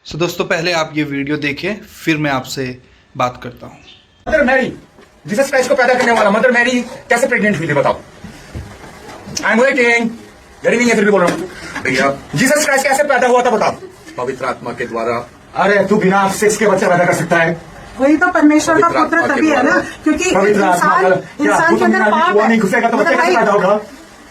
दोस्तों पहले आप ये वीडियो देखें, फिर मैं आपसे बात करता हूँ। मदर मैरी, जीसस क्राइस्ट को पैदा करने वाला मदर मैरी कैसे प्रेग्नेंट हुई थी बताओ। आई एम वेटिंग, गरीब नहीं है फिर भी बोल रहा हूँ भैया। जीसस क्राइस्ट कैसे पैदा हुआ था बताओ। पवित्र आत्मा के द्वारा। अरे तू बिना सेक्स के बच्चा पैदा कर सकता है? वही तो परमेश्वर का पुत्र तभी है ना, क्योंकि इंसान के अंदर पाप नहीं घुसेगा तो बच्चा कैसे पैदा होगा?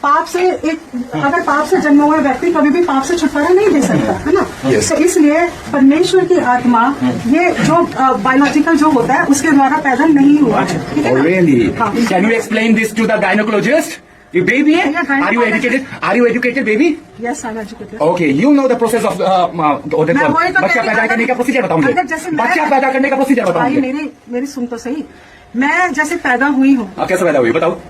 पाप से अगर पाप से जन्मा हुआ व्यक्ति कभी भी पाप से छुटकारा नहीं दे सकता है ना। तो इसलिए परमेश्वर की आत्मा ये जो बायोलॉजिकल जो होता है उसके द्वारा पैदा नहीं हुआ है। Really? Can you explain this to the gynecologist? You baby? Are you educated? Are you educated, baby? Yes, I'm educated. Okay, you know the process of बच्चा पैदा करने का प्रोसीजर बताऊँ मुझे। बच्चा पैदा करने का प्रोसीजर बताऊँ मुझे। मेरी सुन तो सही। मैं जैसे पैदा हुई हूँ। कैसे पैदा हुई बताओ।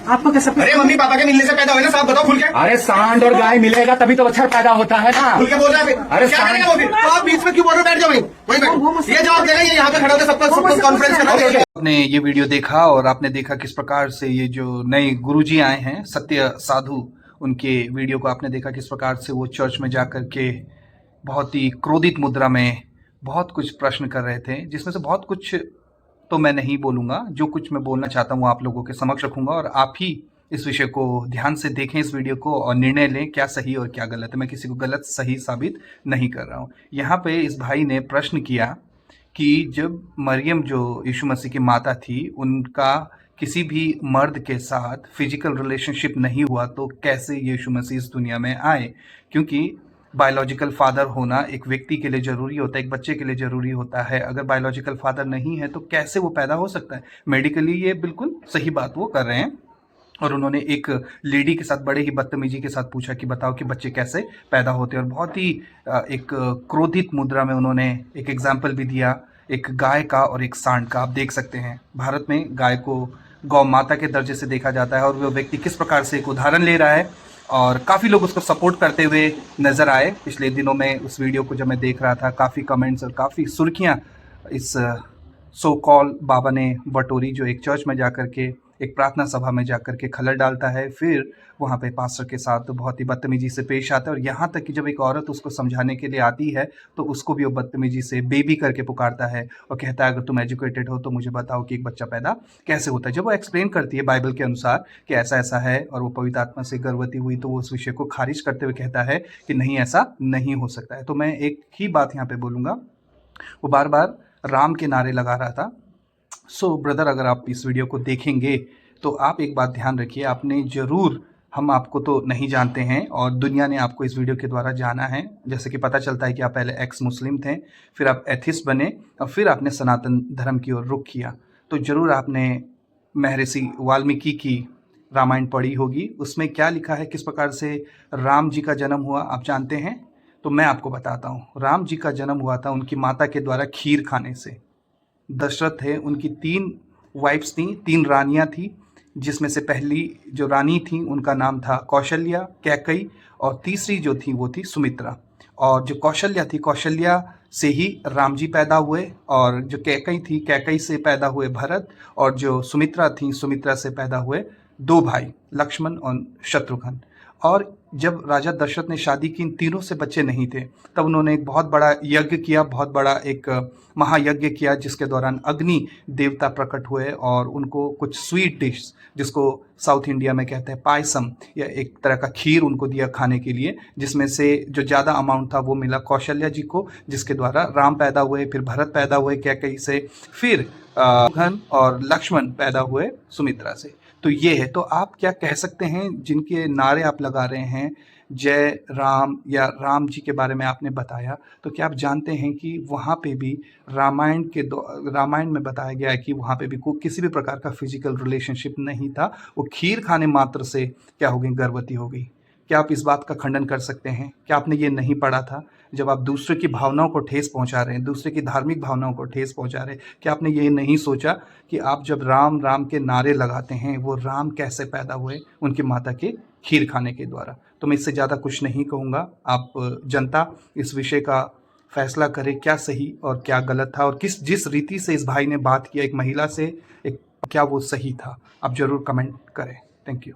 आपको कैसे? अरे मम्मी पापा के मिलने से पैदा हुए ना, साहब बताओ खुल के। अरे सांड और गाय मिलेगा तभी तो बच्चा पैदा होता है ना। खुल के बोल रहा है। अरे क्या करेंगे वो फिर? तो आप बीच में क्यों बोल रहे हो? बैठ जाओ वहीं बैठ। ये जवाब देना, ये यहाँ पे खड़ा होकर सबका कॉन्फ्रेंस करना। आपने ये वीडियो देखा और आपने देखा किस प्रकार से ये जो नए गुरुजी आए हैं, सत्य साधु, उनके वीडियो को आपने देखा किस प्रकार से वो चर्च में जाकर के बहुत ही क्रोधित मुद्रा में बहुत कुछ प्रश्न कर रहे थे, जिसमें से बहुत कुछ तो मैं नहीं बोलूँगा। जो कुछ मैं बोलना चाहता हूँ आप लोगों के समक्ष रखूँगा और आप ही इस विषय को ध्यान से देखें, इस वीडियो को, और निर्णय लें क्या सही और क्या गलत है। मैं किसी को गलत सही साबित नहीं कर रहा हूँ। यहाँ पे इस भाई ने प्रश्न किया कि जब मरियम जो यीशु मसीह की माता थी, उनका किसी भी मर्द के साथ फिजिकल रिलेशनशिप नहीं हुआ तो कैसे यीशु मसीह इस दुनिया में आए, क्योंकि बायोलॉजिकल फादर होना एक व्यक्ति के लिए ज़रूरी होता है, एक बच्चे के लिए ज़रूरी होता है। अगर बायोलॉजिकल फादर नहीं है तो कैसे वो पैदा हो सकता है। मेडिकली ये बिल्कुल सही बात वो कर रहे हैं। और उन्होंने एक लेडी के साथ बड़े ही बदतमीजी के साथ पूछा कि बताओ कि बच्चे कैसे पैदा होते हैं, और बहुत ही एक क्रोधित मुद्रा में उन्होंने एक एग्जाम्पल भी दिया, एक गाय का और एक सांड का। आप देख सकते हैं भारत में गाय को गौ माता के दर्जे से देखा जाता है और वो व्यक्ति किस प्रकार से एक उदाहरण ले रहा है, और काफ़ी लोग उसको सपोर्ट करते हुए नज़र आए। पिछले दिनों में उस वीडियो को जब मैं देख रहा था, काफ़ी कमेंट्स और काफ़ी सुर्खियाँ इस सो कॉल बाबा ने बटोरी, जो एक चर्च में जाकर के, एक प्रार्थना सभा में जाकर के खलल डालता है, फिर वहाँ पे पास्टर के साथ बहुत ही बदतमीजी से पेश आता है, और यहाँ तक कि जब एक औरत उसको समझाने के लिए आती है तो उसको भी वो बदतमीजी से बेबी करके पुकारता है और कहता है अगर तुम एजुकेटेड हो तो मुझे बताओ कि एक बच्चा पैदा कैसे होता है। जब वो एक्सप्लेन करती है बाइबल के अनुसार कि ऐसा ऐसा है और वो पवित्र आत्मा से गर्भवती हुई, तो वो उस विषय को खारिज करते हुए कहता है कि नहीं, ऐसा नहीं हो सकता है। तो मैं एक ही बात यहाँ पर बोलूँगा, वो बार बार राम के नारे लगा रहा था। सो ब्रदर, अगर आप इस वीडियो को देखेंगे तो आप एक बात ध्यान रखिए, आपने ज़रूर, हम आपको तो नहीं जानते हैं और दुनिया ने आपको इस वीडियो के द्वारा जाना है। जैसे कि पता चलता है कि आप पहले एक्स मुस्लिम थे, फिर आप एथिस्ट बने और फिर आपने सनातन धर्म की ओर रुख किया। तो ज़रूर आपने महर्षि वाल्मीकि की रामायण पढ़ी होगी। उसमें क्या लिखा है, किस प्रकार से राम जी का जन्म हुआ, आप जानते हैं? तो मैं आपको बताता हूँ। राम जी का जन्म हुआ था उनकी माता के द्वारा खीर खाने से। दशरथ थे, उनकी 3 वाइफ्स थी, 3 रानियाँ थी, जिसमें से पहली जो रानी थी उनका नाम था कौशल्या, कैकई, और तीसरी जो थी वो थी सुमित्रा। और जो कौशल्या थी, कौशल्या से ही राम जी पैदा हुए, और जो कैकई थी, कैकई से पैदा हुए भरत, और जो सुमित्रा थी, सुमित्रा से पैदा हुए 2 भाई, लक्ष्मण और शत्रुघ्न। और जब राजा दशरथ ने शादी की, इन तीनों से बच्चे नहीं थे, तब उन्होंने एक बहुत बड़ा यज्ञ किया, बहुत बड़ा एक महायज्ञ किया, जिसके दौरान अग्नि देवता प्रकट हुए और उनको कुछ स्वीट डिश, जिसको साउथ इंडिया में कहते हैं पायसम, या एक तरह का खीर उनको दिया खाने के लिए, जिसमें से जो ज़्यादा अमाउंट था वो मिला कौशल्या जी को, जिसके द्वारा राम पैदा हुए, फिर भरत पैदा हुए कैकई से, फिर शत्रुघ्न और लक्ष्मण पैदा हुए सुमित्रा से। तो ये है। तो आप क्या कह सकते हैं, जिनके नारे आप लगा रहे हैं जय राम या राम जी के बारे में आपने बताया, तो क्या आप जानते हैं कि वहाँ पे भी रामायण में बताया गया है कि वहाँ पे भी किसी भी प्रकार का फिजिकल रिलेशनशिप नहीं था, वो खीर खाने मात्र से क्या हो गई, गर्भवती हो गई। क्या आप इस बात का खंडन कर सकते हैं? क्या आपने ये नहीं पढ़ा था? जब आप दूसरे की भावनाओं को ठेस पहुंचा रहे हैं, दूसरे की धार्मिक भावनाओं को ठेस पहुंचा रहे हैं, क्या आपने ये नहीं सोचा कि आप जब राम राम के नारे लगाते हैं, वो राम कैसे पैदा हुए? उनकी माता के खीर खाने के द्वारा। तो मैं इससे ज़्यादा कुछ नहीं कहूँगा। आप जनता इस विषय का फैसला करें क्या सही और क्या गलत था, और जिस रीति से इस भाई ने बात किया एक महिला से, क्या वो सही था? आप ज़रूर कमेंट करें। Thank you.